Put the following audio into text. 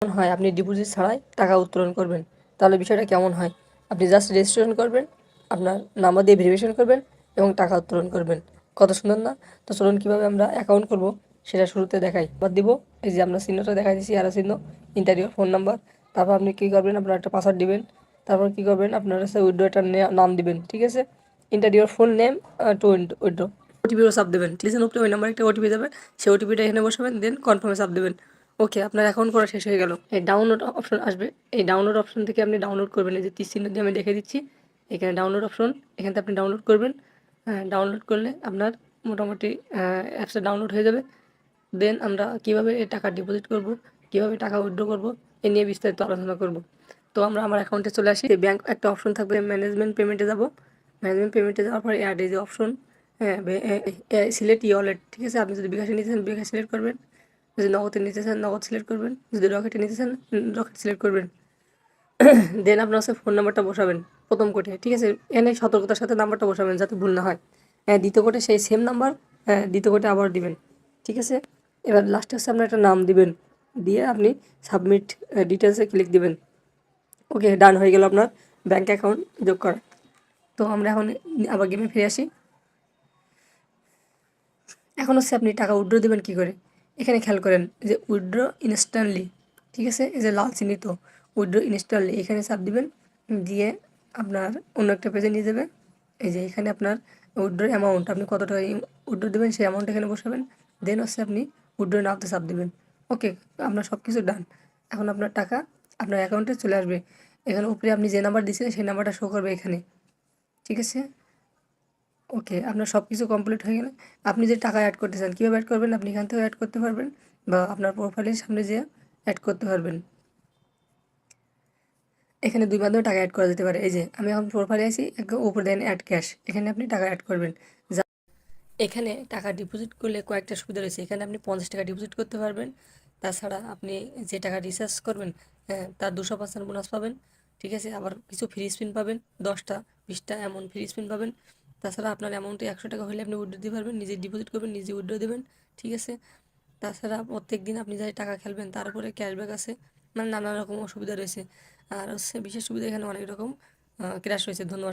কেমন হয় আপনি ডিপোজিট ছাড়াই টাকা উত্তোলন করবেন, তাহলে বিষয়টা কেমন হয়? আপনি জাস্ট রেজিস্ট্রেশন করবেন, আপনার নাম্বার দিয়ে ভেরিফিকেশন করবেন এবং টাকা উত্তোলন করবেন। কত সুন্দর না? তো চলুন কীভাবে আমরা অ্যাকাউন্ট করব সেটা শুরুতে দেখাই। বাদ দিব, এই যে আমরা চিহ্নটা দেখাই দিচ্ছি, আরও চিহ্ন, ইন্টার ফোন নাম্বার। তারপর আপনি কী করবেন, আপনার একটা পাসওয়ার্ড দিবেন। তারপর কী করবেন, আপনার হচ্ছে উইথড্রটার নাম দিবেন, ঠিক আছে? Enter your full name to withdraw. ওটিপিও চাপ দেবেন, লিসেন উপরে ওই নাম্বারে একটা ওটিপি যাবে, সেই ওটিপিটা এখানে বসাবেন, দেন কনফার্মে চাপ দেবেন। ওকে, আপনার অ্যাকাউন্ট করা শেষ হয়ে গেল। এই ডাউনলোড অপশন আসবে, এই ডাউনলোড অপশন থেকে আপনি ডাউনলোড করবেন। এই যে তীর চিহ্ন দিয়ে আমি দেখে দিচ্ছি, এখানে ডাউনলোড অপশন, এখান থেকে আপনি ডাউনলোড করবেন। ডাউনলোড করলে আপনার মোটামুটি অ্যাপসটা ডাউনলোড হয়ে যাবে। দেন আমরা কীভাবে এই টাকা ডিপোজিট করব, কীভাবে টাকা উইথড্র করব, এ নিয়ে বিস্তারিত আলোচনা করব। তো আমরা আমার অ্যাকাউন্টে চলে আসি। ব্যাংক একটা অপশন থাকবে, ম্যানেজমেন্ট পেমেন্টে যাব। ম্যানেজমেন্ট পেমেন্টে যাওয়ার পর অ্যাড এই যে অপশন, সিলেক্ট ই ওয়ালেট, ঠিক আছে? আপনি যদি বিকাশে নিতে চান বিকাশ সিলেক্ট করবেন, যদি নগদে নিতে চান নগদ সিলেক্ট করবেন, যদি রকেটে নিতে চান রকেট সিলেক্ট করবেন। দেন আপনার হচ্ছে ফোন নাম্বারটা বসাবেন প্রথম কোটে, ঠিক আছে? এনে সতর্কতার সাথে নাম্বারটা বসাবেন যাতে ভুল না হয়। দ্বিতীয় কোটে সেই সেম নাম্বার, দ্বিতীয় কোটে আবার দিবেন, ঠিক আছে? এবার লাস্টে হচ্ছে আপনার একটা নাম দিবেন, দিয়ে আপনি সাবমিট ডিটেলসে ক্লিক দিবেন। ওকে, ডান হয়ে গেল আপনার ব্যাঙ্ক অ্যাকাউন্ট যোগ করা। তো আমরা এখন আবার গেমে ফিরে আসি। এখন হচ্ছে আপনি টাকা উইথড্র দেবেন কী করে, এখানে খেয়াল করেন যে উইথড্র ইনস্ট্যান্টলি, ঠিক আছে? এই যে লাল চিহ্নিত উইথড্র ইনস্ট্যান্টলি, এখানে চাপ দিবেন, দিয়ে আপনার অন্য একটা পেজে নিয়ে যাবে। এই যে এখানে আপনার উইথড্র অ্যামাউন্ট, আপনি কত টাকা উইথড্র দেবেন সেই অ্যামাউন্ট এখানে বসাবেন। দেন হচ্ছে আপনি উইথড্র নাওতে চাপ দেবেন। ওকে, আপনার সব কিছু ডান। এখন আপনার টাকা আপনার অ্যাকাউন্টে চলে আসবে। এখানে উপরে আপনি যে নাম্বার দিয়েছিলেন সেই নাম্বারটা শো করবে এখানে, ঠিক আছে? ওকে, আপনার সব কিছু কমপ্লিট হয়ে গেলে আপনি যে টাকা অ্যাড করতে চান, কীভাবে অ্যাড করবেন, আপনি এখান থেকেও অ্যাড করতে পারবেন বা আপনার প্রোফাইলের সামনে যেয়ে অ্যাড করতে পারবেন। এখানে 2 মাধ্যমে টাকা অ্যাড করা যেতে পারে। এই যে আমি এখন প্রোফাইলে আছি, উপরে দেন অ্যাড ক্যাশ, এখানে আপনি টাকা অ্যাড করবেন। এখানে টাকা ডিপোজিট করলে কয়েকটা সুবিধা রয়েছে। এখানে আপনি 50 টাকা ডিপোজিট করতে পারবেন। তাছাড়া আপনি যে টাকা রিচার্জ করবেন, তার 200% বোনাস পাবেন, ঠিক আছে? আবার কিছু ফ্রি স্পিন পাবেন, 10টা 20টা এমন ফ্রি স্পিন পাবেন। তাছাড়া আপনার অ্যামাউন্টে 100 টাকা হলে আপনি উইথড্র দিতে পারবেন, নিজে ডিপোজিট করবেন, নিজে উইথড্র দেবেন, ঠিক আছে? তাছাড়া প্রত্যেক দিন আপনি যাই টাকা খেলবেন তার উপরে ক্যাশব্যাক আছে, মানে নানা রকম সুবিধা রয়েছে। আর হচ্ছে বিশেষ সুবিধা এখানে অনেক রকম ক্র্যাশ রয়েছে। ধন্যবাদ।